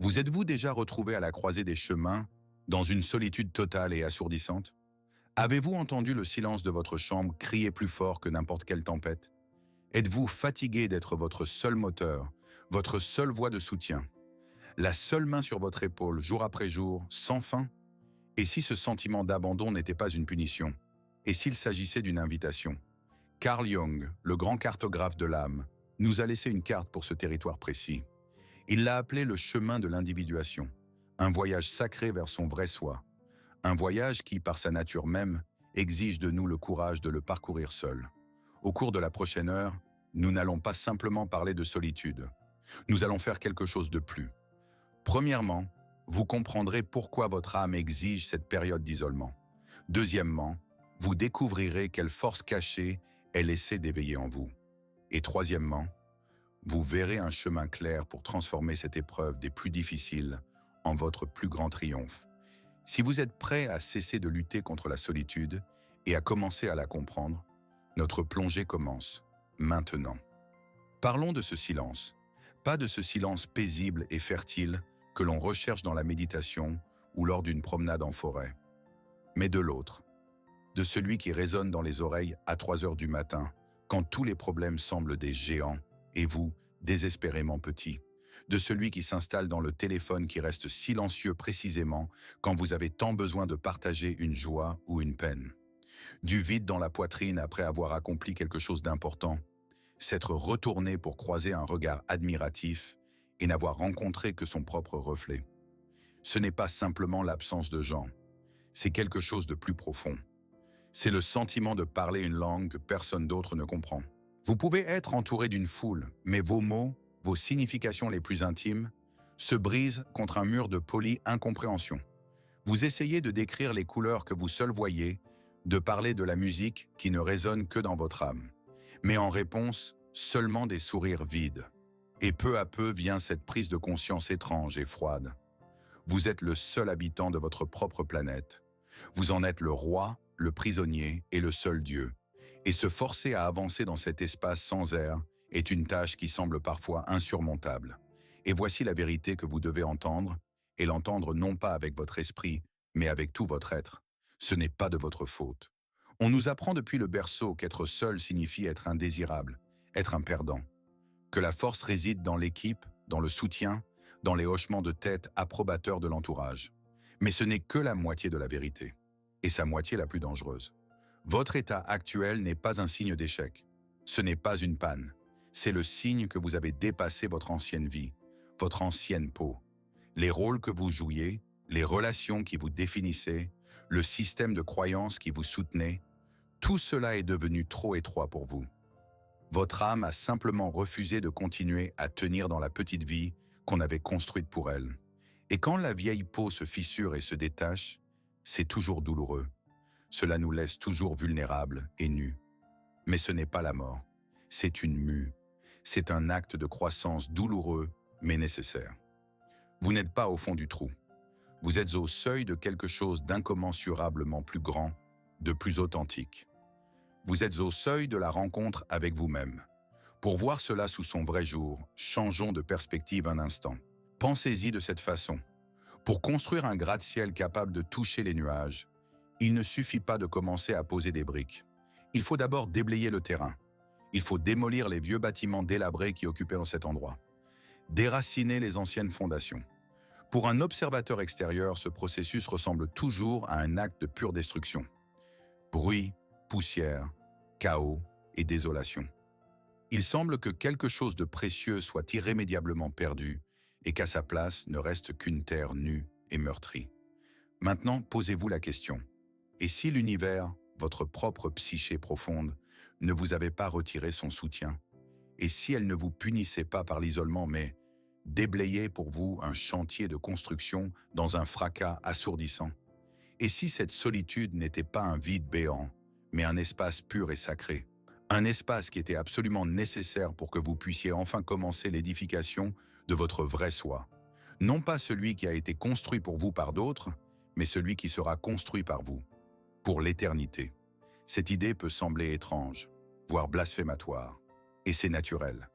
Vous êtes-vous déjà retrouvé à la croisée des chemins, dans une solitude totale et assourdissante? Avez-vous entendu le silence de votre chambre crier plus fort que n'importe quelle tempête? Êtes-vous fatigué d'être votre seul moteur, votre seule voie de soutien, la seule main sur votre épaule, jour après jour, sans fin? Et si ce sentiment d'abandon n'était pas une punition? Et s'il s'agissait d'une invitation? Carl Jung, le grand cartographe de l'âme, nous a laissé une carte pour ce territoire précis. Il l'a appelé le chemin de l'individuation, un voyage sacré vers son vrai soi, un voyage qui, par sa nature même, exige de nous le courage de le parcourir seul. Au cours de la prochaine heure, nous n'allons pas simplement parler de solitude. Nous allons faire quelque chose de plus. Premièrement, vous comprendrez pourquoi votre âme exige cette période d'isolement. Deuxièmement, vous découvrirez quelle force cachée elle essaie d'éveiller en vous. Et troisièmement, vous verrez un chemin clair pour transformer cette épreuve des plus difficiles en votre plus grand triomphe. Si vous êtes prêt à cesser de lutter contre la solitude et à commencer à la comprendre, notre plongée commence, maintenant. Parlons de ce silence, pas de ce silence paisible et fertile que l'on recherche dans la méditation ou lors d'une promenade en forêt, mais de l'autre, de celui qui résonne dans les oreilles à 3 heures du matin, quand tous les problèmes semblent des géants, et vous, désespérément petit, de celui qui s'installe dans le téléphone qui reste silencieux précisément quand vous avez tant besoin de partager une joie ou une peine, du vide dans la poitrine après avoir accompli quelque chose d'important, s'être retourné pour croiser un regard admiratif et n'avoir rencontré que son propre reflet. Ce n'est pas simplement l'absence de gens, c'est quelque chose de plus profond. C'est le sentiment de parler une langue que personne d'autre ne comprend. Vous pouvez être entouré d'une foule, mais vos mots, vos significations les plus intimes, se brisent contre un mur de polie incompréhension. Vous essayez de décrire les couleurs que vous seul voyez, de parler de la musique qui ne résonne que dans votre âme. Mais en réponse, seulement des sourires vides. Et peu à peu vient cette prise de conscience étrange et froide. Vous êtes le seul habitant de votre propre planète. Vous en êtes le roi, le prisonnier et le seul Dieu. Et se forcer à avancer dans cet espace sans air est une tâche qui semble parfois insurmontable. Et voici la vérité que vous devez entendre, et l'entendre non pas avec votre esprit, mais avec tout votre être. Ce n'est pas de votre faute. On nous apprend depuis le berceau qu'être seul signifie être indésirable, être un perdant. Que la force réside dans l'équipe, dans le soutien, dans les hochements de tête approbateurs de l'entourage. Mais ce n'est que la moitié de la vérité, et sa moitié la plus dangereuse. Votre état actuel n'est pas un signe d'échec. Ce n'est pas une panne. C'est le signe que vous avez dépassé votre ancienne vie, votre ancienne peau. Les rôles que vous jouiez, les relations qui vous définissaient, le système de croyances qui vous soutenait, tout cela est devenu trop étroit pour vous. Votre âme a simplement refusé de continuer à tenir dans la petite vie qu'on avait construite pour elle. Et quand la vieille peau se fissure et se détache, c'est toujours douloureux. Cela nous laisse toujours vulnérables et nus. Mais ce n'est pas la mort, c'est une mue. C'est un acte de croissance douloureux, mais nécessaire. Vous n'êtes pas au fond du trou. Vous êtes au seuil de quelque chose d'incommensurablement plus grand, de plus authentique. Vous êtes au seuil de la rencontre avec vous-même. Pour voir cela sous son vrai jour, changeons de perspective un instant. Pensez-y de cette façon. Pour construire un gratte-ciel capable de toucher les nuages, il ne suffit pas de commencer à poser des briques. Il faut d'abord déblayer le terrain. Il faut démolir les vieux bâtiments délabrés qui occupaient dans cet endroit. Déraciner les anciennes fondations. Pour un observateur extérieur, ce processus ressemble toujours à un acte de pure destruction. Bruit, poussière, chaos et désolation. Il semble que quelque chose de précieux soit irrémédiablement perdu et qu'à sa place ne reste qu'une terre nue et meurtrie. Maintenant, posez-vous la question. Et si l'univers, votre propre psyché profonde, ne vous avait pas retiré son soutien? Et si elle ne vous punissait pas par l'isolement, mais déblayait pour vous un chantier de construction dans un fracas assourdissant? Et si cette solitude n'était pas un vide béant, mais un espace pur et sacré? Un espace qui était absolument nécessaire pour que vous puissiez enfin commencer l'édification de votre vrai soi. Non pas celui qui a été construit pour vous par d'autres, mais celui qui sera construit par vous, pour l'éternité. Cette idée peut sembler étrange, voire blasphématoire, et c'est naturel,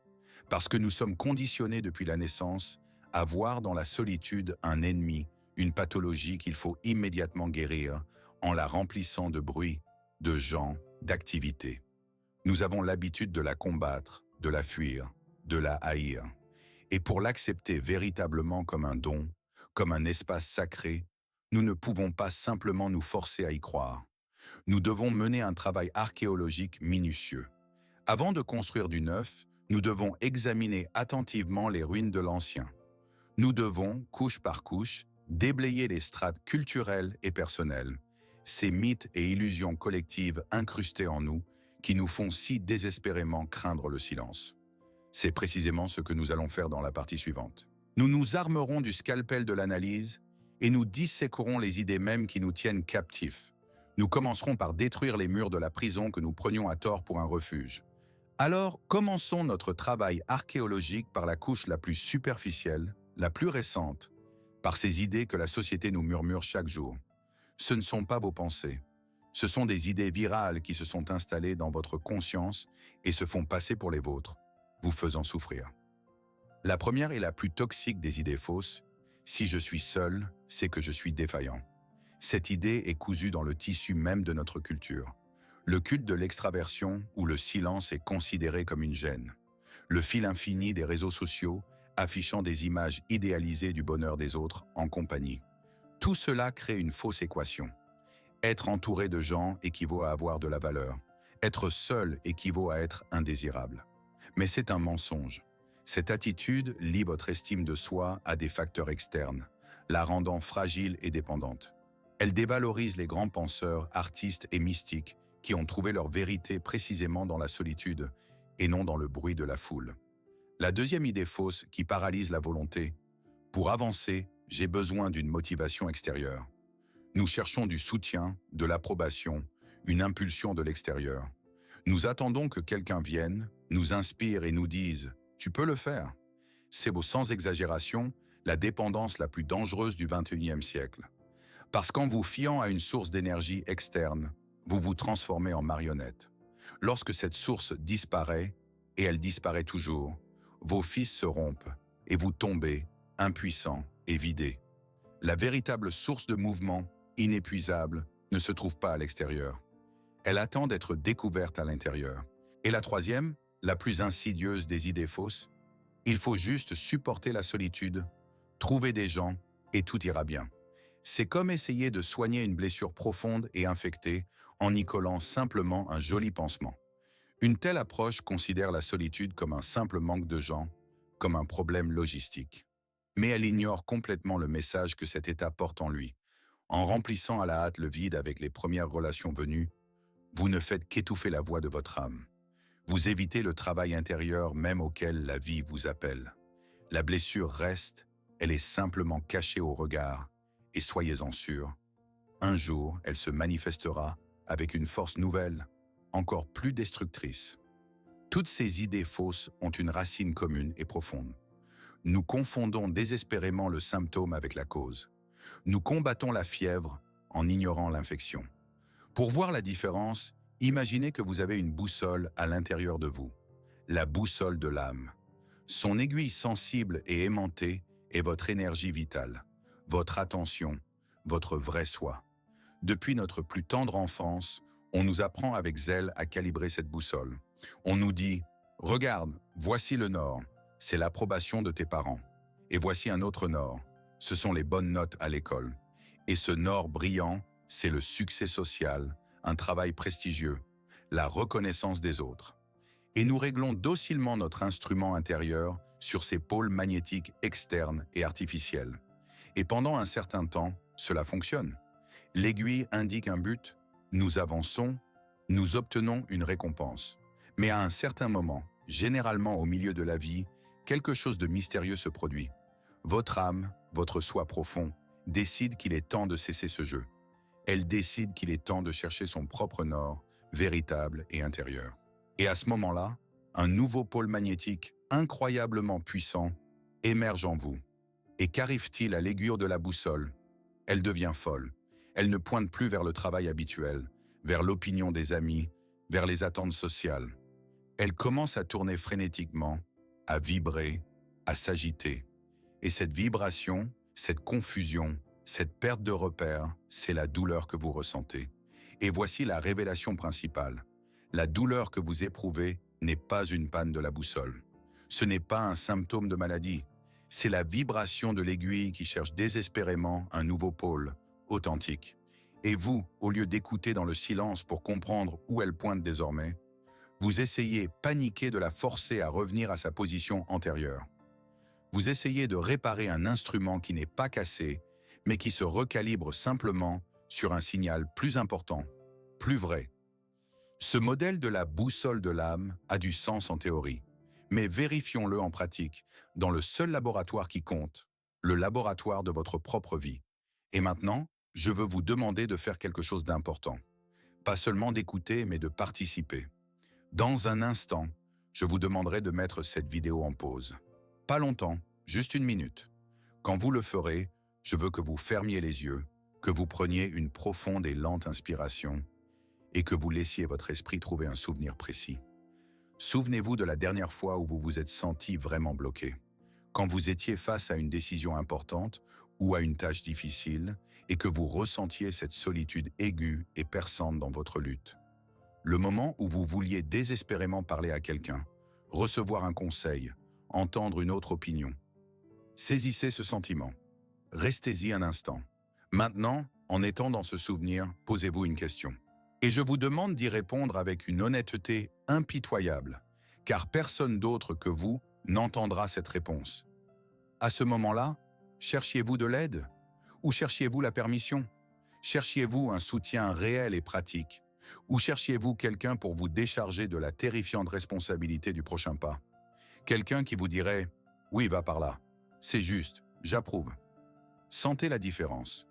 parce que nous sommes conditionnés depuis la naissance à voir dans la solitude un ennemi, une pathologie qu'il faut immédiatement guérir en la remplissant de bruit, de gens, d'activités. Nous avons l'habitude de la combattre, de la fuir, de la haïr. Et pour l'accepter véritablement comme un don, comme un espace sacré, nous ne pouvons pas simplement nous forcer à y croire. Nous devons mener un travail archéologique minutieux. Avant de construire du neuf, nous devons examiner attentivement les ruines de l'ancien. Nous devons, couche par couche, déblayer les strates culturelles et personnelles, ces mythes et illusions collectives incrustées en nous qui nous font si désespérément craindre le silence. C'est précisément ce que nous allons faire dans la partie suivante. Nous nous armerons du scalpel de l'analyse et nous disséquerons les idées mêmes qui nous tiennent captifs. Nous commencerons par détruire les murs de la prison que nous prenions à tort pour un refuge. Alors, commençons notre travail archéologique par la couche la plus superficielle, la plus récente, par ces idées que la société nous murmure chaque jour. Ce ne sont pas vos pensées. Ce sont des idées virales qui se sont installées dans votre conscience et se font passer pour les vôtres, vous faisant souffrir. La première et la plus toxique des idées fausses, si je suis seul, c'est que je suis défaillant. Cette idée est cousue dans le tissu même de notre culture. Le culte de l'extraversion ou le silence est considéré comme une gêne. Le fil infini des réseaux sociaux affichant des images idéalisées du bonheur des autres en compagnie. Tout cela crée une fausse équation. Être entouré de gens équivaut à avoir de la valeur. Être seul équivaut à être indésirable. Mais c'est un mensonge. Cette attitude lie votre estime de soi à des facteurs externes, la rendant fragile et dépendante. Elle dévalorise les grands penseurs, artistes et mystiques qui ont trouvé leur vérité précisément dans la solitude et non dans le bruit de la foule. La deuxième idée fausse qui paralyse la volonté. Pour avancer, j'ai besoin d'une motivation extérieure. Nous cherchons du soutien, de l'approbation, une impulsion de l'extérieur. Nous attendons que quelqu'un vienne, nous inspire et nous dise « Tu peux le faire ». C'est sans exagération la dépendance la plus dangereuse du XXIe siècle. Parce qu'en vous fiant à une source d'énergie externe, vous vous transformez en marionnette. Lorsque cette source disparaît, et elle disparaît toujours, vos fils se rompent et vous tombez, impuissant et vidé. La véritable source de mouvement, inépuisable, ne se trouve pas à l'extérieur. Elle attend d'être découverte à l'intérieur. Et la troisième, la plus insidieuse des idées fausses, il faut juste supporter la solitude, trouver des gens et tout ira bien. C'est comme essayer de soigner une blessure profonde et infectée en y collant simplement un joli pansement. Une telle approche considère la solitude comme un simple manque de gens, comme un problème logistique. Mais elle ignore complètement le message que cet état porte en lui. En remplissant à la hâte le vide avec les premières relations venues, vous ne faites qu'étouffer la voix de votre âme. Vous évitez le travail intérieur même auquel la vie vous appelle. La blessure reste, elle est simplement cachée au regard, et soyez-en sûrs, un jour elle se manifestera avec une force nouvelle, encore plus destructrice. Toutes ces idées fausses ont une racine commune et profonde. Nous confondons désespérément le symptôme avec la cause. Nous combattons la fièvre en ignorant l'infection. Pour voir la différence, imaginez que vous avez une boussole à l'intérieur de vous, la boussole de l'âme. Son aiguille sensible et aimantée est votre énergie vitale, votre attention, votre vrai soi. Depuis notre plus tendre enfance, on nous apprend avec zèle à calibrer cette boussole. On nous dit « Regarde, voici le nord, c'est l'approbation de tes parents. Et voici un autre nord, ce sont les bonnes notes à l'école. Et ce nord brillant, c'est le succès social, un travail prestigieux, la reconnaissance des autres. Et nous réglons docilement notre instrument intérieur sur ces pôles magnétiques externes et artificiels. Et pendant un certain temps, cela fonctionne. L'aiguille indique un but, nous avançons, nous obtenons une récompense. Mais à un certain moment, généralement au milieu de la vie, quelque chose de mystérieux se produit. Votre âme, votre soi profond, décide qu'il est temps de cesser ce jeu. Elle décide qu'il est temps de chercher son propre nord, véritable et intérieur. Et à ce moment-là, un nouveau pôle magnétique incroyablement puissant émerge en vous. Et qu'arrive-t-il à l'aiguille de la boussole? Elle devient folle. Elle ne pointe plus vers le travail habituel, vers l'opinion des amis, vers les attentes sociales. Elle commence à tourner frénétiquement, à vibrer, à s'agiter. Et cette vibration, cette confusion, cette perte de repère, c'est la douleur que vous ressentez. Et voici la révélation principale. La douleur que vous éprouvez n'est pas une panne de la boussole. Ce n'est pas un symptôme de maladie. C'est la vibration de l'aiguille qui cherche désespérément un nouveau pôle, authentique. Et vous, au lieu d'écouter dans le silence pour comprendre où elle pointe désormais, vous essayez, paniqué, de la forcer à revenir à sa position antérieure. Vous essayez de réparer un instrument qui n'est pas cassé, mais qui se recalibre simplement sur un signal plus important, plus vrai. Ce modèle de la boussole de l'âme a du sens en théorie, mais vérifions-le en pratique, dans le seul laboratoire qui compte, le laboratoire de votre propre vie. Et maintenant, je veux vous demander de faire quelque chose d'important. Pas seulement d'écouter, mais de participer. Dans un instant, je vous demanderai de mettre cette vidéo en pause. Pas longtemps, juste 1 minute. Quand vous le ferez, je veux que vous fermiez les yeux, que vous preniez une profonde et lente inspiration et que vous laissiez votre esprit trouver un souvenir précis. Souvenez-vous de la dernière fois où vous vous êtes senti vraiment bloqué, quand vous étiez face à une décision importante ou à une tâche difficile et que vous ressentiez cette solitude aiguë et perçante dans votre lutte. Le moment où vous vouliez désespérément parler à quelqu'un, recevoir un conseil, entendre une autre opinion. Saisissez ce sentiment. Restez-y un instant. Maintenant, en étant dans ce souvenir, posez-vous une question. Et je vous demande d'y répondre avec une honnêteté impitoyable, car personne d'autre que vous n'entendra cette réponse. À ce moment-là, cherchiez-vous de l'aide? Ou cherchiez-vous la permission? Cherchiez-vous un soutien réel et pratique? Ou cherchiez-vous quelqu'un pour vous décharger de la terrifiante responsabilité du prochain pas? Quelqu'un qui vous dirait « Oui, va par là. C'est juste, j'approuve. » Sentez la différence.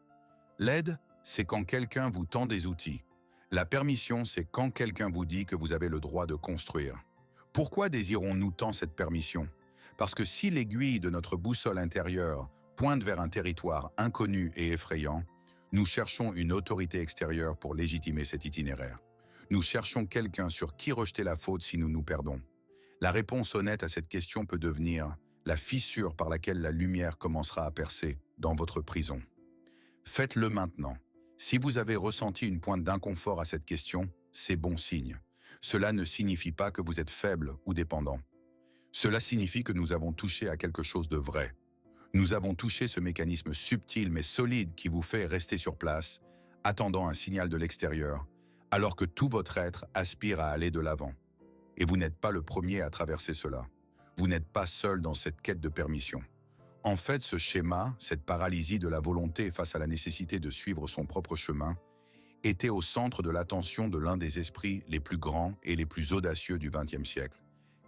L'aide, c'est quand quelqu'un vous tend des outils. La permission, c'est quand quelqu'un vous dit que vous avez le droit de construire. Pourquoi désirons-nous tant cette permission? Parce que si l'aiguille de notre boussole intérieure pointe vers un territoire inconnu et effrayant, nous cherchons une autorité extérieure pour légitimer cet itinéraire. Nous cherchons quelqu'un sur qui rejeter la faute si nous nous perdons. La réponse honnête à cette question peut devenir la fissure par laquelle la lumière commencera à percer dans votre prison. Faites-le maintenant. Si vous avez ressenti une pointe d'inconfort à cette question, c'est bon signe. Cela ne signifie pas que vous êtes faible ou dépendant. Cela signifie que nous avons touché à quelque chose de vrai. Nous avons touché ce mécanisme subtil mais solide qui vous fait rester sur place, attendant un signal de l'extérieur, alors que tout votre être aspire à aller de l'avant. Et vous n'êtes pas le premier à traverser cela. Vous n'êtes pas seul dans cette quête de permission. En fait, ce schéma, cette paralysie de la volonté face à la nécessité de suivre son propre chemin, était au centre de l'attention de l'un des esprits les plus grands et les plus audacieux du XXe siècle,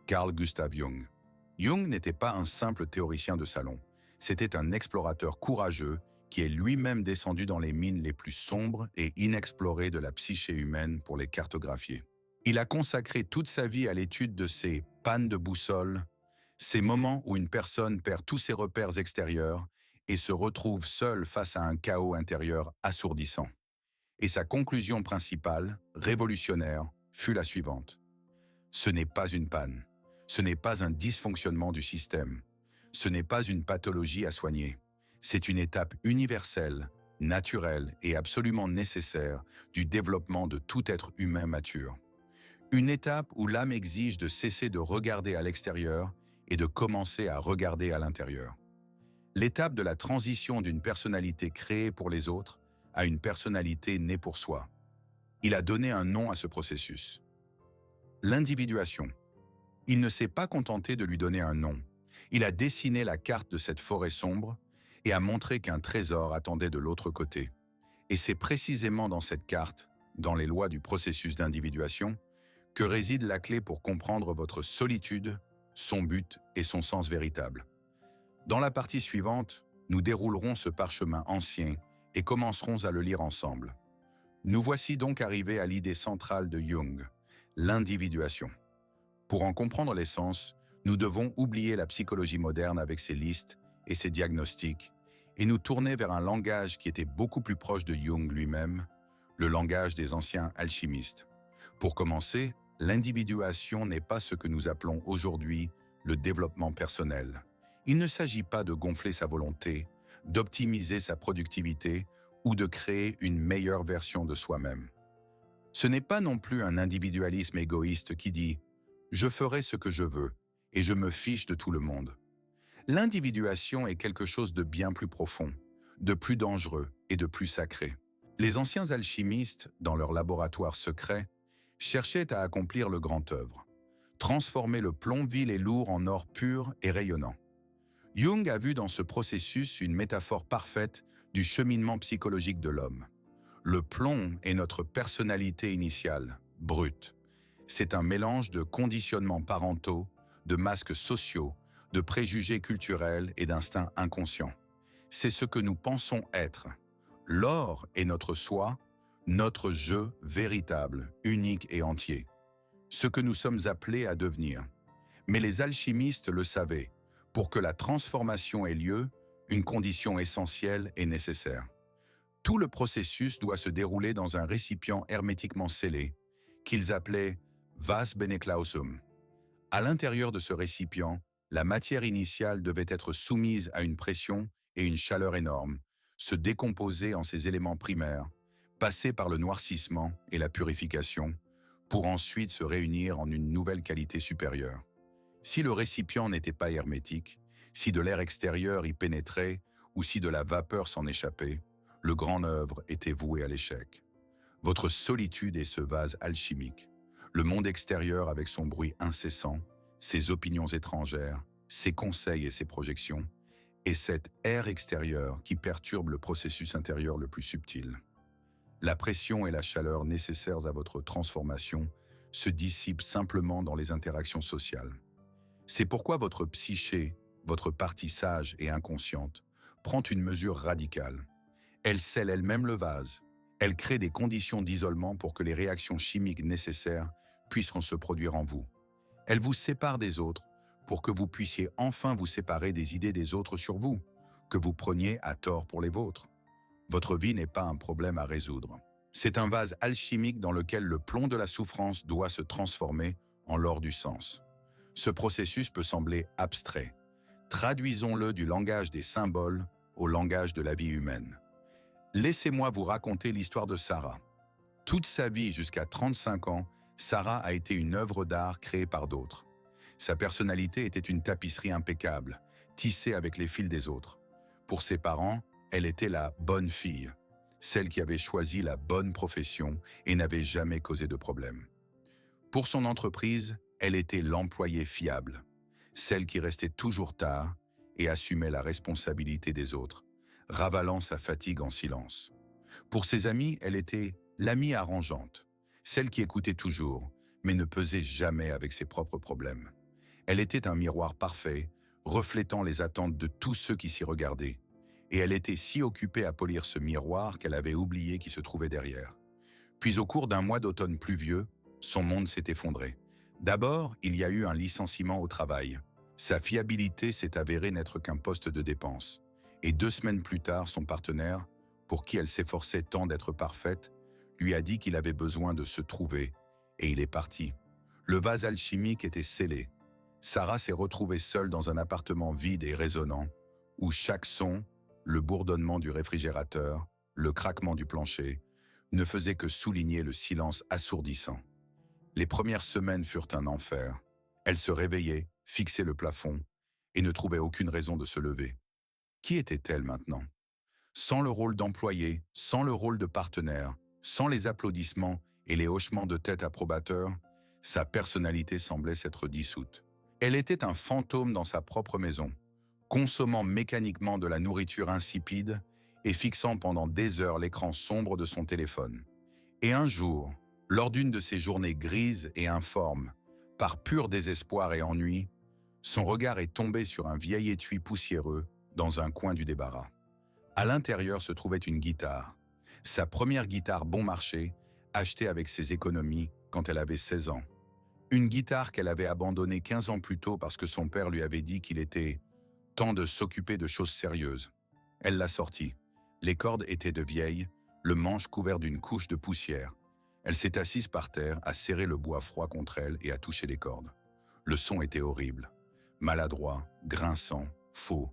Carl Gustav Jung. Jung n'était pas un simple théoricien de salon. C'était un explorateur courageux qui est lui-même descendu dans les mines les plus sombres et inexplorées de la psyché humaine pour les cartographier. Il a consacré toute sa vie à l'étude de ces pannes de boussole, ces moments où une personne perd tous ses repères extérieurs et se retrouve seule face à un chaos intérieur assourdissant. Et sa conclusion principale, révolutionnaire, fut la suivante. Ce n'est pas une panne, ce n'est pas un dysfonctionnement du système, ce n'est pas une pathologie à soigner, c'est une étape universelle, naturelle et absolument nécessaire du développement de tout être humain mature. Une étape où l'âme exige de cesser de regarder à l'extérieur et de commencer à regarder à l'intérieur. L'étape de la transition d'une personnalité créée pour les autres à une personnalité née pour soi. Il a donné un nom à ce processus. L'individuation. Il ne s'est pas contenté de lui donner un nom. Il a dessiné la carte de cette forêt sombre et a montré qu'un trésor attendait de l'autre côté. Et c'est précisément dans cette carte, dans les lois du processus d'individuation, que réside la clé pour comprendre votre solitude, son but et son sens véritable. Dans la partie suivante, nous déroulerons ce parchemin ancien et commencerons à le lire ensemble. Nous voici donc arrivés à l'idée centrale de Jung, l'individuation. Pour en comprendre l'essence, nous devons oublier la psychologie moderne avec ses listes et ses diagnostics et nous tourner vers un langage qui était beaucoup plus proche de Jung lui-même, le langage des anciens alchimistes. Pour commencer, l'individuation n'est pas ce que nous appelons aujourd'hui le développement personnel. Il ne s'agit pas de gonfler sa volonté, d'optimiser sa productivité ou de créer une meilleure version de soi-même. Ce n'est pas non plus un individualisme égoïste qui dit « je ferai ce que je veux et je me fiche de tout le monde ». L'individuation est quelque chose de bien plus profond, de plus dangereux et de plus sacré. Les anciens alchimistes, dans leur laboratoire secret, cherchaient à accomplir le grand œuvre, transformer le plomb vil et lourd en or pur et rayonnant. Jung a vu dans ce processus une métaphore parfaite du cheminement psychologique de l'homme. Le plomb est notre personnalité initiale, brute. C'est un mélange de conditionnements parentaux, de masques sociaux, de préjugés culturels et d'instincts inconscients. C'est ce que nous pensons être. L'or est notre soi, notre je véritable, unique et entier. Ce que nous sommes appelés à devenir. Mais les alchimistes le savaient. Pour que la transformation ait lieu, une condition essentielle est nécessaire. Tout le processus doit se dérouler dans un récipient hermétiquement scellé, qu'ils appelaient vas beneclausum. À l'intérieur de ce récipient, la matière initiale devait être soumise à une pression et une chaleur énormes, se décomposer en ses éléments primaires, passer par le noircissement et la purification, pour ensuite se réunir en une nouvelle qualité supérieure. Si le récipient n'était pas hermétique, si de l'air extérieur y pénétrait ou si de la vapeur s'en échappait, le grand œuvre était voué à l'échec. Votre solitude est ce vase alchimique. Le monde extérieur avec son bruit incessant, ses opinions étrangères, ses conseils et ses projections, et cet air extérieur qui perturbe le processus intérieur le plus subtil. La pression et la chaleur nécessaires à votre transformation se dissipent simplement dans les interactions sociales. C'est pourquoi votre psyché, votre partie sage et inconsciente, prend une mesure radicale. Elle scelle elle-même le vase. Elle crée des conditions d'isolement pour que les réactions chimiques nécessaires puissent se produire en vous. Elle vous sépare des autres pour que vous puissiez enfin vous séparer des idées des autres sur vous, que vous preniez à tort pour les vôtres. Votre vie n'est pas un problème à résoudre. C'est un vase alchimique dans lequel le plomb de la souffrance doit se transformer en l'or du sens. Ce processus peut sembler abstrait. Traduisons-le du langage des symboles au langage de la vie humaine. Laissez-moi vous raconter l'histoire de Sarah. Toute sa vie jusqu'à 35 ans, Sarah a été une œuvre d'art créée par d'autres. Sa personnalité était une tapisserie impeccable, tissée avec les fils des autres. Pour ses parents, elle était la bonne fille, celle qui avait choisi la bonne profession et n'avait jamais causé de problème. Pour son entreprise, elle était l'employée fiable, celle qui restait toujours tard et assumait la responsabilité des autres, ravalant sa fatigue en silence. Pour ses amis, elle était l'amie arrangeante, celle qui écoutait toujours, mais ne pesait jamais avec ses propres problèmes. Elle était un miroir parfait, reflétant les attentes de tous ceux qui s'y regardaient, et elle était si occupée à polir ce miroir qu'elle avait oublié qui se trouvait derrière. Puis au cours d'un mois d'automne pluvieux, son monde s'est effondré. D'abord, il y a eu un licenciement au travail. Sa fiabilité s'est avérée n'être qu'un poste de dépense. Et 2 semaines plus tard, son partenaire, pour qui elle s'efforçait tant d'être parfaite, lui a dit qu'il avait besoin de se trouver, et il est parti. Le vase alchimique était scellé. Sarah s'est retrouvée seule dans un appartement vide et résonnant, où chaque son, le bourdonnement du réfrigérateur, le craquement du plancher, ne faisait que souligner le silence assourdissant. Les premières semaines furent un enfer. Elle se réveillait, fixait le plafond, et ne trouvait aucune raison de se lever. Qui était-elle maintenant? Sans le rôle d'employée, sans le rôle de partenaire, sans les applaudissements et les hochements de tête approbateurs, sa personnalité semblait s'être dissoute. Elle était un fantôme dans sa propre maison, consommant mécaniquement de la nourriture insipide et fixant pendant des heures l'écran sombre de son téléphone. Et un jour, lors d'une de ces journées grises et informes, par pur désespoir et ennui, son regard est tombé sur un vieil étui poussiéreux dans un coin du débarras. À l'intérieur se trouvait une guitare, sa première guitare bon marché, achetée avec ses économies quand elle avait 16 ans. Une guitare qu'elle avait abandonnée 15 ans plus tôt parce que son père lui avait dit qu'il était temps de s'occuper de choses sérieuses. Elle l'a sortie. Les cordes étaient de vieilles, le manche couvert d'une couche de poussière. Elle s'est assise par terre, à serrer le bois froid contre elle et à toucher les cordes. Le son était horrible, maladroit, grinçant, Faux.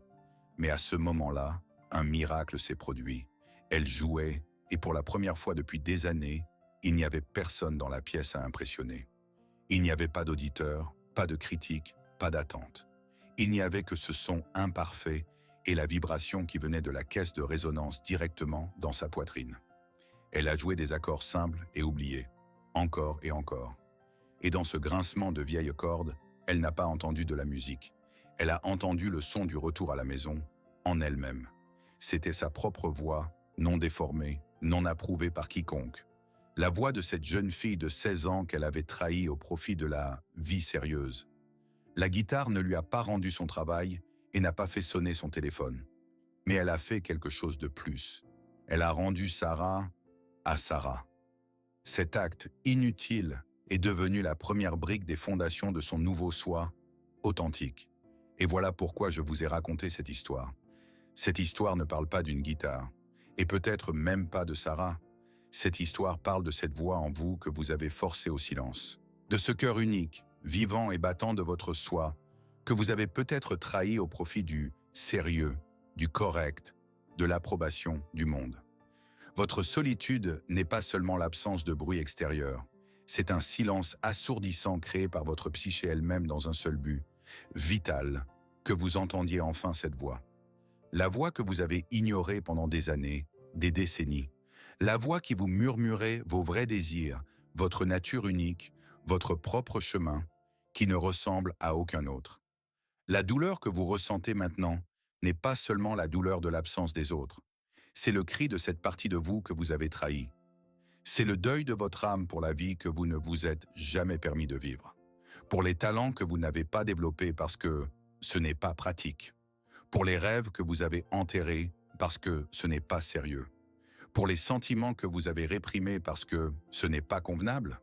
Mais à ce moment-là, un miracle s'est produit. Elle jouait, et pour la première fois depuis des années, il n'y avait personne dans la pièce à impressionner. Il n'y avait pas d'auditeur, pas de critique, pas d'attente. Il n'y avait que ce son imparfait et la vibration qui venait de la caisse de résonance directement dans sa poitrine. Elle a joué des accords simples et oubliés, encore et encore. Et dans ce grincement de vieilles cordes, elle n'a pas entendu de la musique. Elle a entendu le son du retour à la maison, en elle-même. C'était sa propre voix, non déformée, non approuvée par quiconque. La voix de cette jeune fille de 16 ans qu'elle avait trahie au profit de la vie sérieuse. La guitare ne lui a pas rendu son travail et n'a pas fait sonner son téléphone. Mais elle a fait quelque chose de plus. Elle a rendu Sarah à Sarah. Cet acte inutile est devenu la première brique des fondations de son nouveau soi, authentique. Et voilà pourquoi je vous ai raconté cette histoire. Cette histoire ne parle pas d'une guitare, et peut-être même pas de Sarah. Cette histoire parle de cette voix en vous que vous avez forcée au silence, de ce cœur unique, vivant et battant de votre soi, que vous avez peut-être trahi au profit du sérieux, du correct, de l'approbation du monde. Votre solitude n'est pas seulement l'absence de bruit extérieur, c'est un silence assourdissant créé par votre psyché elle-même dans un seul but, vital, que vous entendiez enfin cette voix. La voix que vous avez ignorée pendant des années, des décennies. La voix qui vous murmurait vos vrais désirs, votre nature unique, votre propre chemin, qui ne ressemble à aucun autre. La douleur que vous ressentez maintenant n'est pas seulement la douleur de l'absence des autres. C'est le cri de cette partie de vous que vous avez trahie. C'est le deuil de votre âme pour la vie que vous ne vous êtes jamais permis de vivre. Pour les talents que vous n'avez pas développés parce que ce n'est pas pratique. Pour les rêves que vous avez enterrés parce que ce n'est pas sérieux. Pour les sentiments que vous avez réprimés parce que ce n'est pas convenable.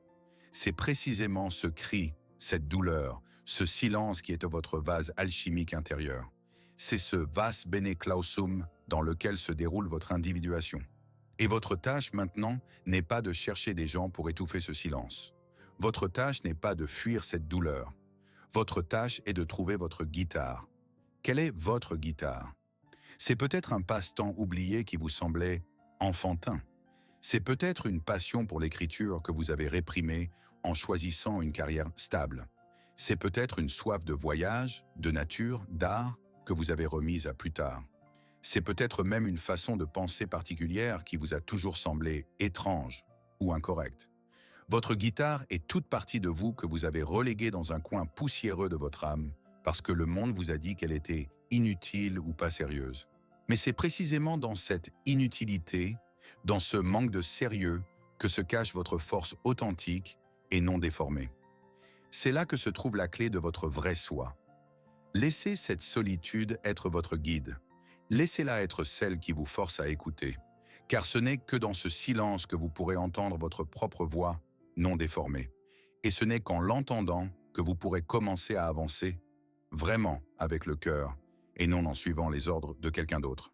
C'est précisément ce cri, cette douleur, ce silence qui est votre vase alchimique intérieur. C'est ce vas bene clausum dans lequel se déroule votre individuation. Et votre tâche maintenant n'est pas de chercher des gens pour étouffer ce silence. Votre tâche n'est pas de fuir cette douleur. Votre tâche est de trouver votre guitare. Quelle est votre guitare? C'est peut-être un passe-temps oublié qui vous semblait enfantin. C'est peut-être une passion pour l'écriture que vous avez réprimée en choisissant une carrière stable. C'est peut-être une soif de voyage, de nature, d'art que vous avez remise à plus tard. C'est peut-être même une façon de penser particulière qui vous a toujours semblé étrange ou incorrecte. Votre guitare est toute partie de vous que vous avez reléguée dans un coin poussiéreux de votre âme parce que le monde vous a dit qu'elle était inutile ou pas sérieuse. Mais c'est précisément dans cette inutilité, dans ce manque de sérieux, que se cache votre force authentique et non déformée. C'est là que se trouve la clé de votre vrai soi. Laissez cette solitude être votre guide. Laissez-la être celle qui vous force à écouter, car ce n'est que dans ce silence que vous pourrez entendre votre propre voix non déformée. Et ce n'est qu'en l'entendant que vous pourrez commencer à avancer, vraiment avec le cœur, et non en suivant les ordres de quelqu'un d'autre.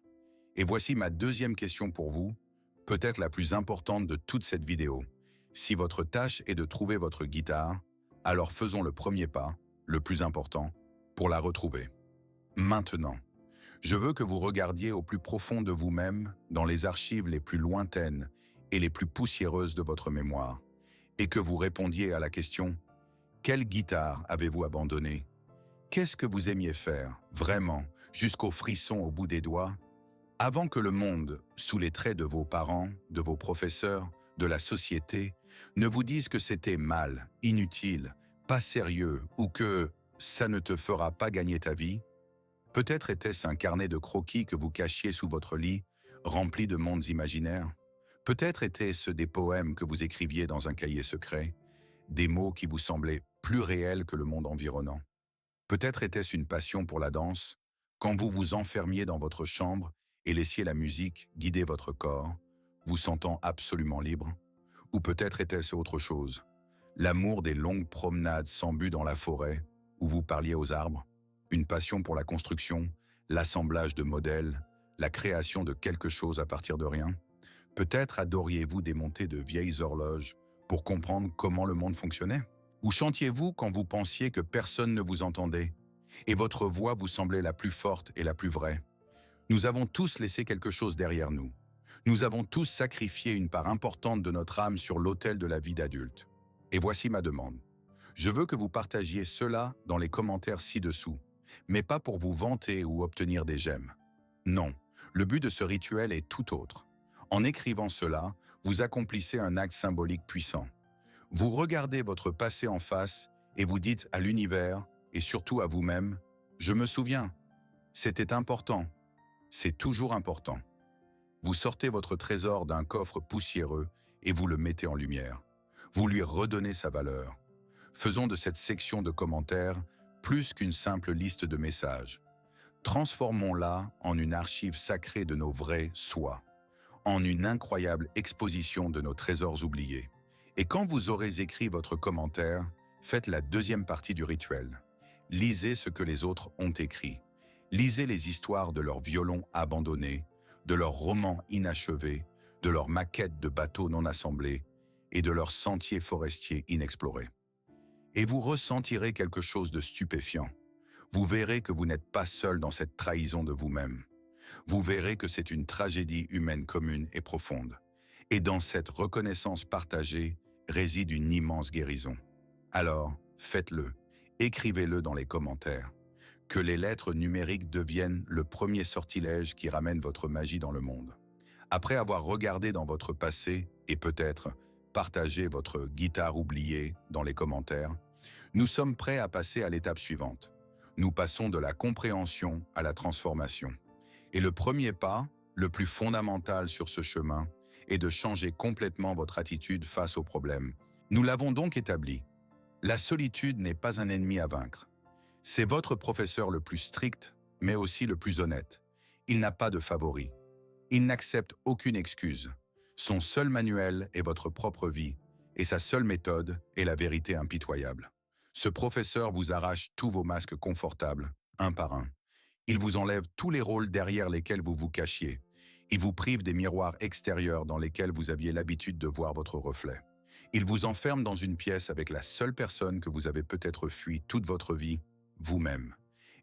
Et voici ma deuxième question pour vous, peut-être la plus importante de toute cette vidéo. Si votre tâche est de trouver votre guitare, alors faisons le premier pas, le plus important, pour la retrouver. Maintenant, je veux que vous regardiez au plus profond de vous-même, dans les archives les plus lointaines et les plus poussiéreuses de votre mémoire, et que vous répondiez à la question « Quelle guitare avez-vous abandonnée ? Qu'est-ce que vous aimiez faire, vraiment, jusqu'au frisson au bout des doigts, avant que le monde, sous les traits de vos parents, de vos professeurs, de la société, ne vous dise que c'était mal, inutile, pas sérieux ou que ça ne te fera pas gagner ta vie? Peut-être était-ce un carnet de croquis que vous cachiez sous votre lit, rempli de mondes imaginaires. Peut-être étaient-ce des poèmes que vous écriviez dans un cahier secret, des mots qui vous semblaient plus réels que le monde environnant. Peut-être était-ce une passion pour la danse, quand vous vous enfermiez dans votre chambre et laissiez la musique guider votre corps, vous sentant absolument libre. Ou peut-être était-ce autre chose, l'amour des longues promenades sans but dans la forêt, où vous parliez aux arbres, une passion pour la construction, l'assemblage de modèles, la création de quelque chose à partir de rien. Peut-être adoriez-vous démonter de vieilles horloges pour comprendre comment le monde fonctionnait. Ou chantiez-vous quand vous pensiez que personne ne vous entendait? Et votre voix vous semblait la plus forte et la plus vraie. Nous avons tous laissé quelque chose derrière nous. Nous avons tous sacrifié une part importante de notre âme sur l'autel de la vie d'adulte. Et voici ma demande. Je veux que vous partagiez cela dans les commentaires ci-dessous, mais pas pour vous vanter ou obtenir des j'aime. Non, le but de ce rituel est tout autre. En écrivant cela, vous accomplissez un acte symbolique puissant. Vous regardez votre passé en face et vous dites à l'univers, et surtout à vous-même, « Je me souviens, c'était important, c'est toujours important. » Vous sortez votre trésor d'un coffre poussiéreux et vous le mettez en lumière. Vous lui redonnez sa valeur. Faisons de cette section de commentaires plus qu'une simple liste de messages. Transformons-la en une archive sacrée de nos vrais soi, en une incroyable exposition de nos trésors oubliés. Et quand vous aurez écrit votre commentaire, faites la deuxième partie du rituel. Lisez ce que les autres ont écrit. Lisez les histoires de leurs violons abandonnés, de leurs romans inachevés, de leurs maquettes de bateaux non assemblés et de leurs sentiers forestiers inexplorés. Et vous ressentirez quelque chose de stupéfiant. Vous verrez que vous n'êtes pas seul dans cette trahison de vous-même. Vous verrez que c'est une tragédie humaine commune et profonde. Et dans cette reconnaissance partagée réside une immense guérison. Alors, faites-le. Écrivez-le dans les commentaires. Que les lettres numériques deviennent le premier sortilège qui ramène votre magie dans le monde. Après avoir regardé dans votre passé et peut-être partagé votre guitare oubliée dans les commentaires, nous sommes prêts à passer à l'étape suivante. Nous passons de la compréhension à la transformation. Et le premier pas, le plus fondamental sur ce chemin, est de changer complètement votre attitude face aux problèmes. Nous l'avons donc établi. La solitude n'est pas un ennemi à vaincre. C'est votre professeur le plus strict, mais aussi le plus honnête. Il n'a pas de favori. Il n'accepte aucune excuse. Son seul manuel est votre propre vie, et sa seule méthode est la vérité impitoyable. Ce professeur vous arrache tous vos masques confortables, un par un. Il vous enlève tous les rôles derrière lesquels vous vous cachiez. Il vous prive des miroirs extérieurs dans lesquels vous aviez l'habitude de voir votre reflet. Il vous enferme dans une pièce avec la seule personne que vous avez peut-être fui toute votre vie, vous-même.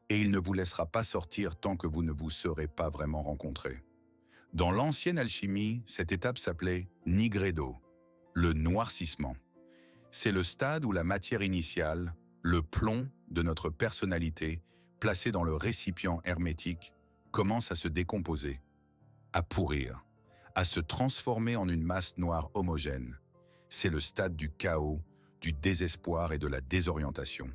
Et il ne vous laissera pas sortir tant que vous ne vous serez pas vraiment rencontrés. Dans l'ancienne alchimie, cette étape s'appelait nigredo, le noircissement. C'est le stade où la matière initiale, le plomb de notre personnalité, placé dans le récipient hermétique, commence à se décomposer, à pourrir, à se transformer en une masse noire homogène. C'est le stade du chaos, du désespoir et de la désorientation.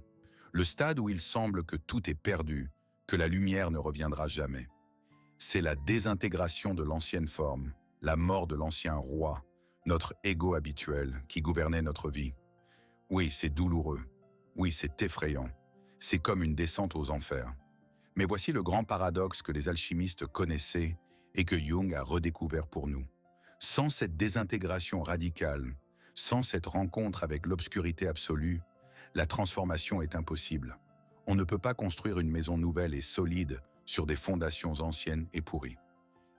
Le stade où il semble que tout est perdu, que la lumière ne reviendra jamais. C'est la désintégration de l'ancienne forme, la mort de l'ancien roi, notre ego habituel qui gouvernait notre vie. Oui, c'est douloureux. Oui, c'est effrayant. C'est comme une descente aux enfers. Mais voici le grand paradoxe que les alchimistes connaissaient et que Jung a redécouvert pour nous. Sans cette désintégration radicale, sans cette rencontre avec l'obscurité absolue, la transformation est impossible. On ne peut pas construire une maison nouvelle et solide sur des fondations anciennes et pourries.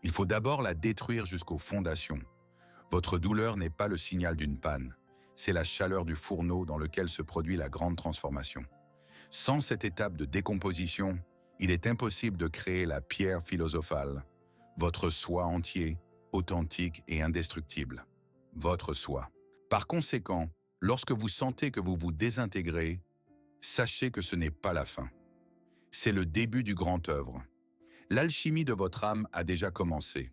Il faut d'abord la détruire jusqu'aux fondations. Votre douleur n'est pas le signal d'une panne, c'est la chaleur du fourneau dans lequel se produit la grande transformation. Sans cette étape de décomposition, il est impossible de créer la pierre philosophale, votre soi entier, authentique et indestructible. Votre soi. Par conséquent, lorsque vous sentez que vous vous désintégrez, sachez que ce n'est pas la fin. C'est le début du grand œuvre. L'alchimie de votre âme a déjà commencé.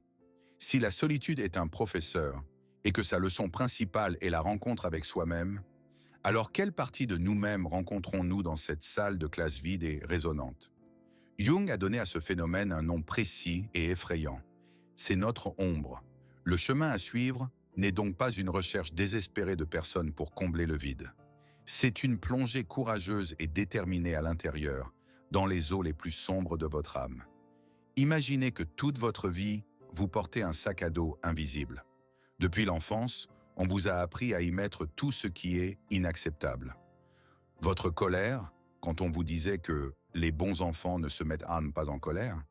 Si la solitude est un professeur et que sa leçon principale est la rencontre avec soi-même, alors quelle partie de nous-mêmes rencontrons-nous dans cette salle de classe vide et résonnante? Jung a donné à ce phénomène un nom précis et effrayant. C'est notre ombre. Le chemin à suivre n'est donc pas une recherche désespérée de personnes pour combler le vide. C'est une plongée courageuse et déterminée à l'intérieur, dans les eaux les plus sombres de votre âme. Imaginez que toute votre vie, vous portez un sac à dos invisible. Depuis l'enfance, on vous a appris à y mettre tout ce qui est inacceptable. Votre colère, quand on vous disait que les bons enfants ne se mettent pas en colère.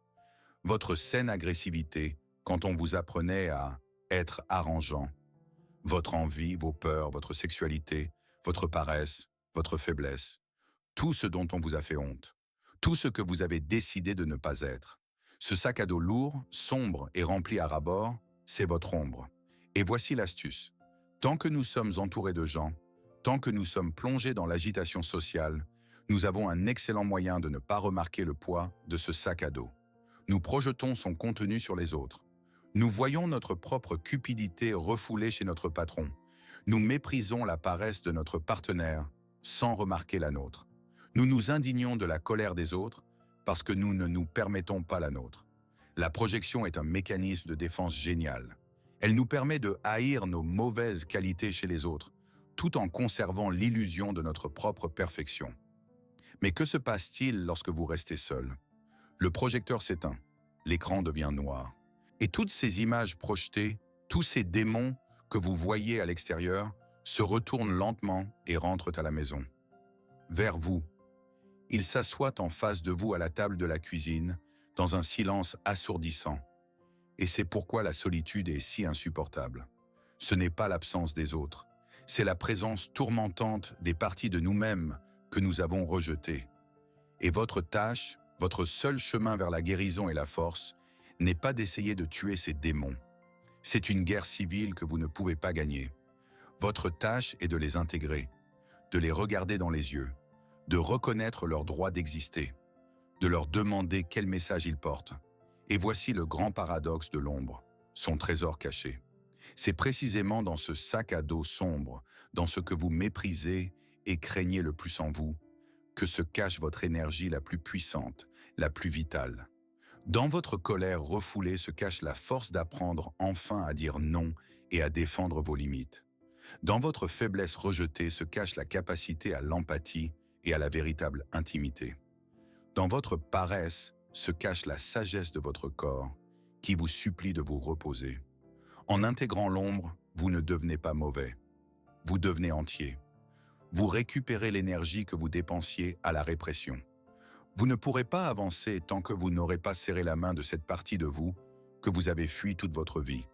Votre saine agressivité, quand on vous apprenait à être arrangeant. Votre envie, vos peurs, votre sexualité, votre paresse, votre faiblesse. Tout ce dont on vous a fait honte. tout ce que vous avez décidé de ne pas être. Ce sac à dos lourd, sombre et rempli à ras-bord, c'est votre ombre. Et voici l'astuce. Tant que nous sommes entourés de gens, tant que nous sommes plongés dans l'agitation sociale, nous avons un excellent moyen de ne pas remarquer le poids de ce sac à dos. Nous projetons son contenu sur les autres. Nous voyons notre propre cupidité refoulée chez notre patron. Nous méprisons la paresse de notre partenaire sans remarquer la nôtre. Nous nous indignons de la colère des autres parce que nous ne nous permettons pas la nôtre. La projection est un mécanisme de défense génial. Elle nous permet de haïr nos mauvaises qualités chez les autres, tout en conservant l'illusion de notre propre perfection. Mais que se passe-t-il lorsque vous restez seul? Le projecteur s'éteint, l'écran devient noir. Et toutes ces images projetées, tous ces démons que vous voyez à l'extérieur, se retournent lentement et rentrent à la maison. Vers vous. Ils s'assoient en face de vous à la table de la cuisine, dans un silence assourdissant. Et c'est pourquoi la solitude est si insupportable. Ce n'est pas l'absence des autres, c'est la présence tourmentante des parties de nous-mêmes que nous avons rejetées. Et votre tâche, votre seul chemin vers la guérison et la force, n'est pas d'essayer de tuer ces démons. C'est une guerre civile que vous ne pouvez pas gagner. Votre tâche est de les intégrer, de les regarder dans les yeux, de reconnaître leur droit d'exister, de leur demander quel message ils portent. Et voici le grand paradoxe de l'ombre, son trésor caché. C'est précisément dans ce sac à dos sombre, dans ce que vous méprisez et craignez le plus en vous, que se cache votre énergie la plus puissante, la plus vitale. Dans votre colère refoulée se cache la force d'apprendre enfin à dire non et à défendre vos limites. Dans votre faiblesse rejetée se cache la capacité à l'empathie et à la véritable intimité. Dans votre paresse se cache la sagesse de votre corps qui vous supplie de vous reposer. En intégrant l'ombre, vous ne devenez pas mauvais. Vous devenez entier. Vous récupérez l'énergie que vous dépensiez à la répression. Vous ne pourrez pas avancer tant que vous n'aurez pas serré la main de cette partie de vous que vous avez fui toute votre vie.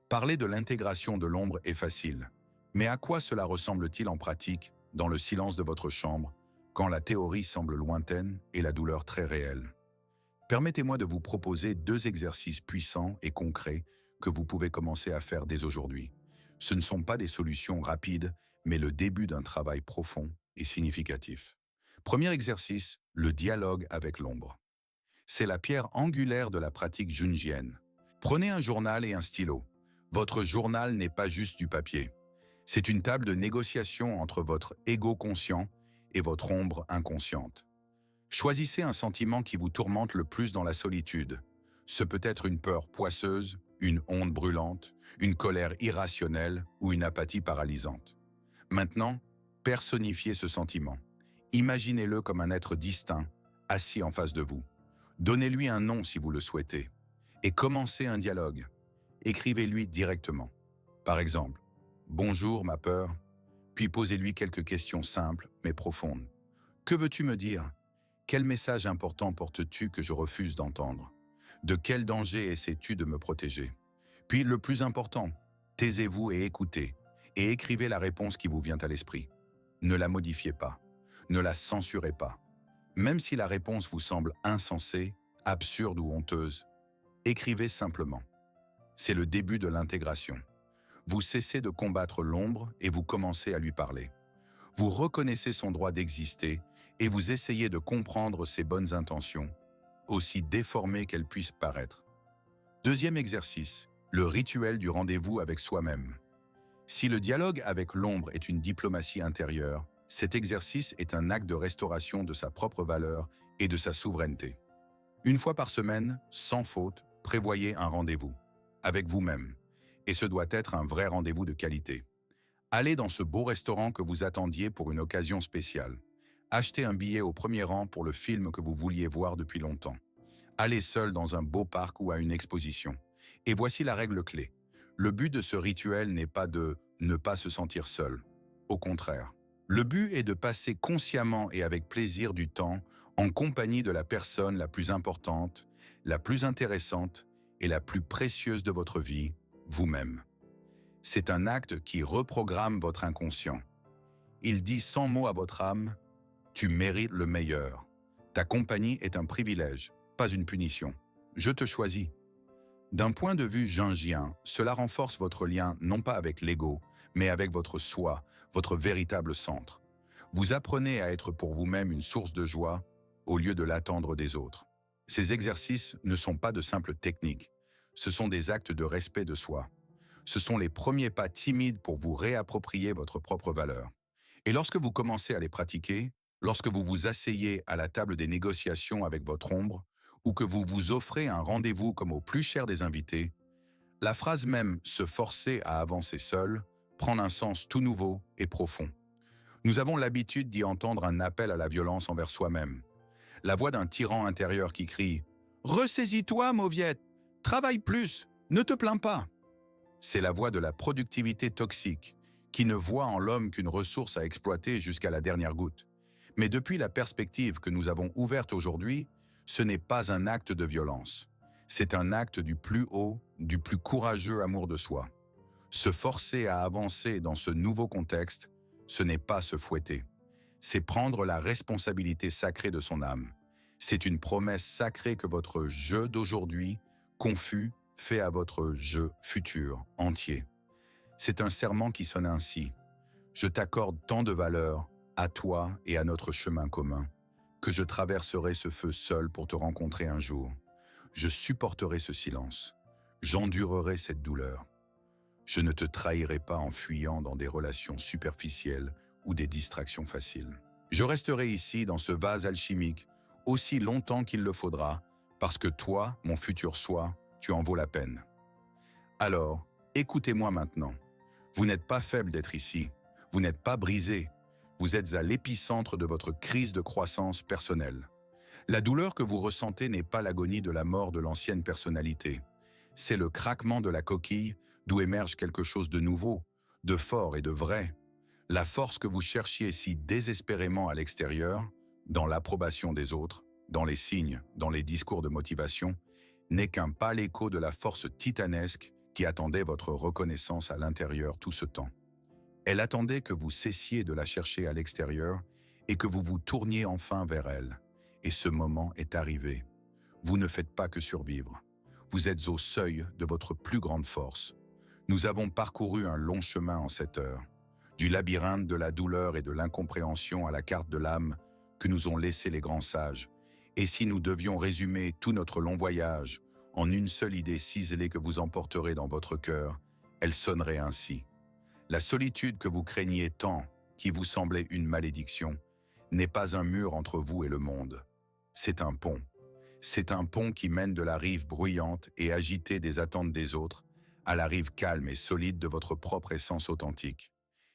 Parler de l'intégration de l'ombre est facile. Mais à quoi cela ressemble-t-il en pratique, dans le silence de votre chambre, quand la théorie semble lointaine et la douleur très réelle? Permettez-moi de vous proposer 2 exercices puissants et concrets que vous pouvez commencer à faire dès aujourd'hui. Ce ne sont pas des solutions rapides, mais le début d'un travail profond et significatif. Premier exercice, le dialogue avec l'ombre. C'est la pierre angulaire de la pratique jungienne. Prenez un journal et un stylo. Votre journal n'est pas juste du papier. C'est une table de négociation entre votre ego conscient et votre ombre inconsciente. Choisissez un sentiment qui vous tourmente le plus dans la solitude. Ce peut être une peur poisseuse, une honte brûlante, une colère irrationnelle ou une apathie paralysante. Maintenant, personnifiez ce sentiment. Imaginez-le comme un être distinct, assis en face de vous. Donnez-lui un nom si vous le souhaitez. Et commencez un dialogue. Écrivez-lui directement. Par exemple, « Bonjour ma peur », puis posez-lui quelques questions simples mais profondes. « Que veux-tu me dire ? Quel message important portes-tu que je refuse d'entendre ? De quel danger essaies-tu de me protéger ? Puis le plus important, taisez-vous et écoutez, et écrivez la réponse qui vous vient à l'esprit. Ne la modifiez pas, ne la censurez pas. Même si la réponse vous semble insensée, absurde ou honteuse, écrivez simplement. C'est le début de l'intégration. Vous cessez de combattre l'ombre et vous commencez à lui parler. Vous reconnaissez son droit d'exister et vous essayez de comprendre ses bonnes intentions, aussi déformées qu'elles puissent paraître. Deuxième exercice, le rituel du rendez-vous avec soi-même. Si le dialogue avec l'ombre est une diplomatie intérieure, cet exercice est un acte de restauration de sa propre valeur et de sa souveraineté. Une fois par semaine, sans faute, prévoyez un rendez-vous, avec vous-même, et ce doit être un vrai rendez-vous de qualité. Allez dans ce beau restaurant que vous attendiez pour une occasion spéciale. Achetez un billet au premier rang pour le film que vous vouliez voir depuis longtemps. Allez seul dans un beau parc ou à une exposition. Et voici la règle clé. Le but de ce rituel n'est pas de ne pas se sentir seul. Au contraire. Le but est de passer consciemment et avec plaisir du temps en compagnie de la personne la plus importante, la plus intéressante et la plus précieuse de votre vie, vous-même. C'est un acte qui reprogramme votre inconscient. Il dit sans mots à votre âme « Tu mérites le meilleur. Ta compagnie est un privilège, pas une punition. Je te choisis. D'un point de vue jungien, cela renforce votre lien non pas avec l'ego, mais avec votre soi, votre véritable centre. Vous apprenez à être pour vous-même une source de joie au lieu de l'attendre des autres. Ces exercices ne sont pas de simples techniques, ce sont des actes de respect de soi. Ce sont les premiers pas timides pour vous réapproprier votre propre valeur. Et lorsque vous commencez à les pratiquer, lorsque vous vous asseyez à la table des négociations avec votre ombre, ou que vous vous offrez un rendez-vous comme au plus cher des invités, la phrase même «se forcer à avancer seul» prend un sens tout nouveau et profond. Nous avons l'habitude d'y entendre un appel à la violence envers soi-même. La voix d'un tyran intérieur qui crie « Ressaisis-toi, mauviette! Travaille plus! Ne te plains pas !» C'est la voix de la productivité toxique, qui ne voit en l'homme qu'une ressource à exploiter jusqu'à la dernière goutte. Mais depuis la perspective que nous avons ouverte aujourd'hui, ce n'est pas un acte de violence. C'est un acte du plus haut, du plus courageux amour de soi. Se forcer à avancer dans ce nouveau contexte, ce n'est pas se fouetter. C'est prendre la responsabilité sacrée de son âme. C'est une promesse sacrée que votre «je» d'aujourd'hui, confus, fait à votre «je» futur, entier. C'est un serment qui sonne ainsi. Je t'accorde tant de valeur, à toi et à notre chemin commun, que je traverserai ce feu seul pour te rencontrer un jour. Je supporterai ce silence. J'endurerai cette douleur. Je ne te trahirai pas en fuyant dans des relations superficielles ou des distractions faciles. Je resterai ici dans ce vase alchimique aussi longtemps qu'il le faudra, parce que toi, mon futur soi, tu en vaux la peine. Alors, écoutez-moi maintenant. Vous n'êtes pas faible d'être ici. Vous n'êtes pas brisé. Vous êtes à l'épicentre de votre crise de croissance personnelle. La douleur que vous ressentez n'est pas l'agonie de la mort de l'ancienne personnalité. C'est le craquement de la coquille d'où émerge quelque chose de nouveau, de fort et de vrai. La force que vous cherchiez si désespérément à l'extérieur, dans l'approbation des autres, dans les signes, dans les discours de motivation, n'est qu'un pâle écho de la force titanesque qui attendait votre reconnaissance à l'intérieur tout ce temps. Elle attendait que vous cessiez de la chercher à l'extérieur et que vous vous tourniez enfin vers elle. Et ce moment est arrivé. Vous ne faites pas que survivre. Vous êtes au seuil de votre plus grande force. Nous avons parcouru un long chemin en 7 heures, du labyrinthe de la douleur et de l'incompréhension à la carte de l'âme que nous ont laissé les grands sages. Et si nous devions résumer tout notre long voyage en une seule idée ciselée que vous emporterez dans votre cœur, elle sonnerait ainsi. La solitude que vous craigniez tant, qui vous semblait une malédiction, n'est pas un mur entre vous et le monde. C'est un pont. C'est un pont qui mène de la rive bruyante et agitée des attentes des autres à la rive calme et solide de votre propre essence authentique.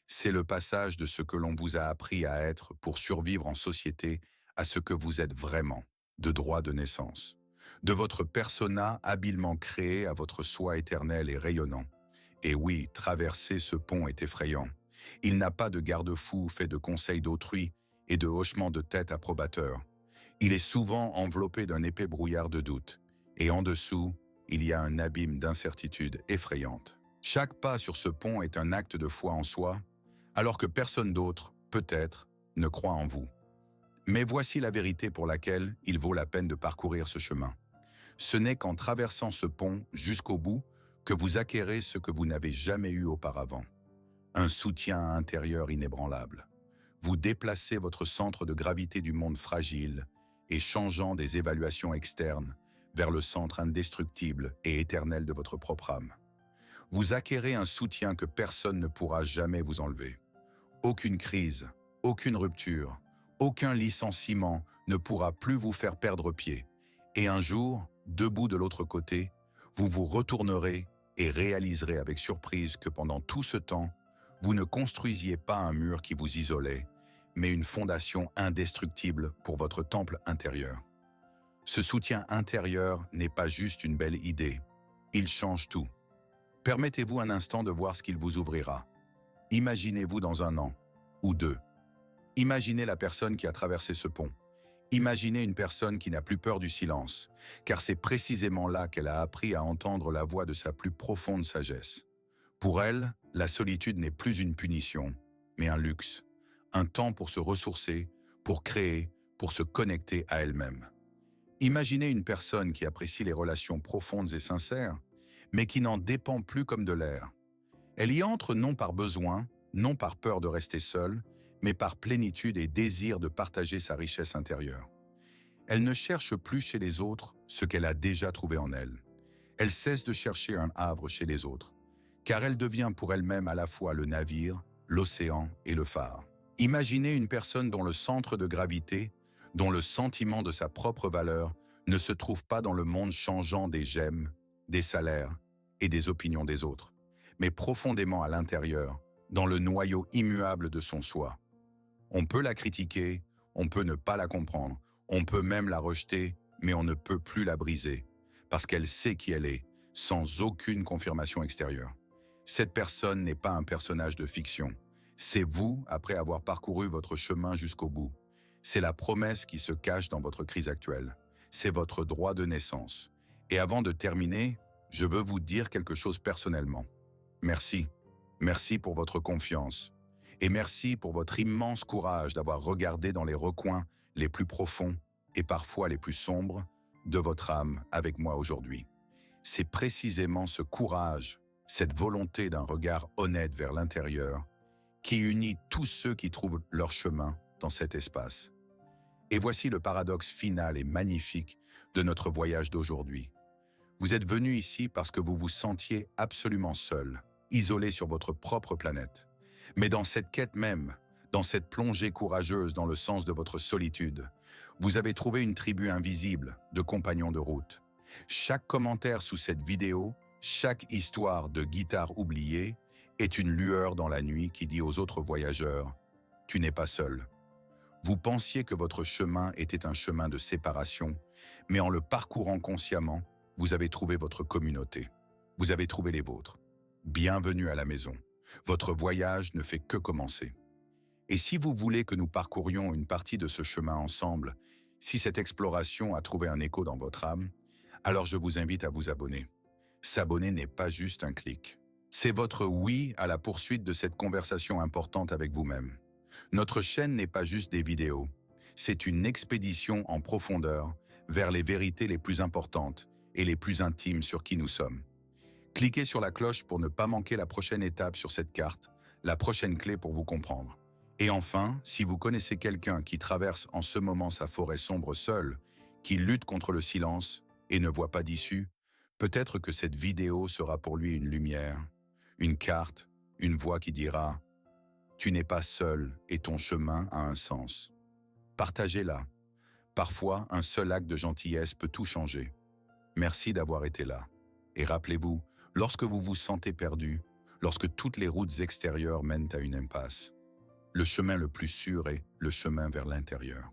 C'est le passage de ce que l'on vous a appris à être pour survivre en société à ce que vous êtes vraiment, de droit de naissance. De votre persona habilement créé à votre soi éternel et rayonnant. Et oui, traverser ce pont est effrayant. Il n'a pas de garde-fou fait de conseils d'autrui et de hochements de tête approbateurs. Il est souvent enveloppé d'un épais brouillard de doute. Et en dessous, il y a un abîme d'incertitude effrayante. Chaque pas sur ce pont est un acte de foi en soi, alors que personne d'autre, peut-être, ne croit en vous. Mais voici la vérité pour laquelle il vaut la peine de parcourir ce chemin. Ce n'est qu'en traversant ce pont jusqu'au bout que vous acquérez ce que vous n'avez jamais eu auparavant. Un soutien intérieur inébranlable. Vous déplacez votre centre de gravité du monde fragile et changeant des évaluations externes vers le centre indestructible et éternel de votre propre âme. Vous acquérez un soutien que personne ne pourra jamais vous enlever. Aucune crise, aucune rupture, aucun licenciement ne pourra plus vous faire perdre pied. Et un jour, debout de l'autre côté, vous vous retournerez et réaliserez avec surprise que pendant tout ce temps, vous ne construisiez pas un mur qui vous isolait, mais une fondation indestructible pour votre temple intérieur. Ce soutien intérieur n'est pas juste une belle idée, il change tout. Permettez-vous un instant de voir ce qu'il vous ouvrira. Imaginez-vous dans 1 an, ou 2. Imaginez la personne qui a traversé ce pont. Imaginez une personne qui n'a plus peur du silence, car c'est précisément là qu'elle a appris à entendre la voix de sa plus profonde sagesse. Pour elle, la solitude n'est plus une punition, mais un luxe, un temps pour se ressourcer, pour créer, pour se connecter à elle-même. Imaginez une personne qui apprécie les relations profondes et sincères, mais qui n'en dépend plus comme de l'air. Elle y entre non par besoin, non par peur de rester seule, mais par plénitude et désir de partager sa richesse intérieure. Elle ne cherche plus chez les autres ce qu'elle a déjà trouvé en elle. Elle cesse de chercher un havre chez les autres, car elle devient pour elle-même à la fois le navire, l'océan et le phare. Imaginez une personne dont le centre de gravité, dont le sentiment de sa propre valeur ne se trouve pas dans le monde changeant des j'aime, des salaires et des opinions des autres, mais profondément à l'intérieur, dans le noyau immuable de son soi. On peut la critiquer, on peut ne pas la comprendre, on peut même la rejeter, mais on ne peut plus la briser, parce qu'elle sait qui elle est, sans aucune confirmation extérieure. Cette personne n'est pas un personnage de fiction. C'est vous après avoir parcouru votre chemin jusqu'au bout. C'est la promesse qui se cache dans votre crise actuelle. C'est votre droit de naissance. Et avant de terminer, je veux vous dire quelque chose personnellement. Merci. Merci pour votre confiance. Et merci pour votre immense courage d'avoir regardé dans les recoins les plus profonds et parfois les plus sombres de votre âme avec moi aujourd'hui. C'est précisément ce courage, cette volonté d'un regard honnête vers l'intérieur, qui unit tous ceux qui trouvent leur chemin dans cet espace. Et voici le paradoxe final et magnifique de notre voyage d'aujourd'hui. Vous êtes venu ici parce que vous vous sentiez absolument seul, isolé sur votre propre planète. Mais dans cette quête même, dans cette plongée courageuse dans le sens de votre solitude, vous avez trouvé une tribu invisible de compagnons de route. Chaque commentaire sous cette vidéo, chaque histoire de guitare oubliée est une lueur dans la nuit qui dit aux autres voyageurs « Tu n'es pas seul ». Vous pensiez que votre chemin était un chemin de séparation, mais en le parcourant consciemment, vous avez trouvé votre communauté. Vous avez trouvé les vôtres. Bienvenue à la maison. Votre voyage ne fait que commencer. Et si vous voulez que nous parcourions une partie de ce chemin ensemble, si cette exploration a trouvé un écho dans votre âme, alors je vous invite à vous abonner. S'abonner n'est pas juste un clic. C'est votre oui à la poursuite de cette conversation importante avec vous-même. Notre chaîne n'est pas juste des vidéos. C'est une expédition en profondeur vers les vérités les plus importantes et les plus intimes sur qui nous sommes. Cliquez sur la cloche pour ne pas manquer la prochaine étape sur cette carte, la prochaine clé pour vous comprendre. Et enfin, si vous connaissez quelqu'un qui traverse en ce moment sa forêt sombre seul, qui lutte contre le silence et ne voit pas d'issue, peut-être que cette vidéo sera pour lui une lumière, une carte, une voix qui dira « Tu n'es pas seul et ton chemin a un sens ». Partagez-la. Parfois, un seul acte de gentillesse peut tout changer. Merci d'avoir été là. Et rappelez-vous, lorsque vous vous sentez perdu, lorsque toutes les routes extérieures mènent à une impasse, le chemin le plus sûr est le chemin vers l'intérieur.